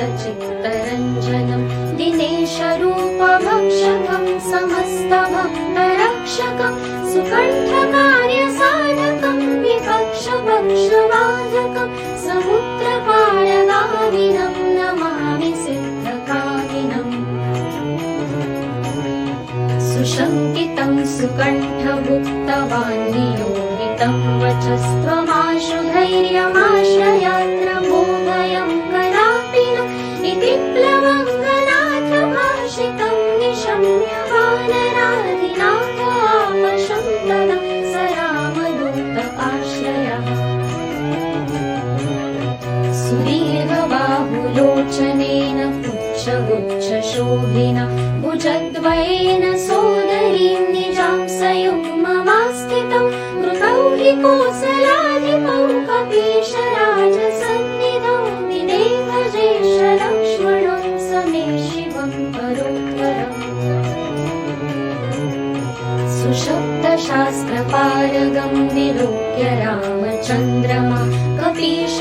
चित्तरञ्जनं दिनेशरूपभक्षकं समस्तभक्तरक्षकं सुकण्ठकार्यसाधकं विपक्षपक्षबाधकं समुद्रपारगामिनं नमामि सिद्धकामिनम् सुशङ्कितं सुकण्ठभुक्तवान्नियोगितं वचस्त्वमाशु धैर्यमाश्रयात्रमोभयं कदापिनम् इति प्लवङ्गनाथभाषितं निशम्य वानराधिनाथापशं तदा स रामदूतपाश्रयः सुदीर्घबाहुलोचनेन पुच्छगुच्छशोभिना भुजद्वयेन सोदरीं निजां सयुग्ममास्थितं कृतौ हि कोसलाधिपौ कपीशराजसन्निधौ विदेहजेश लक्ष्मणं समे शिवं परोत्तरम् सुशब्दशास्त्रपारगं विलोक्य रामचन्द्रमा कपीश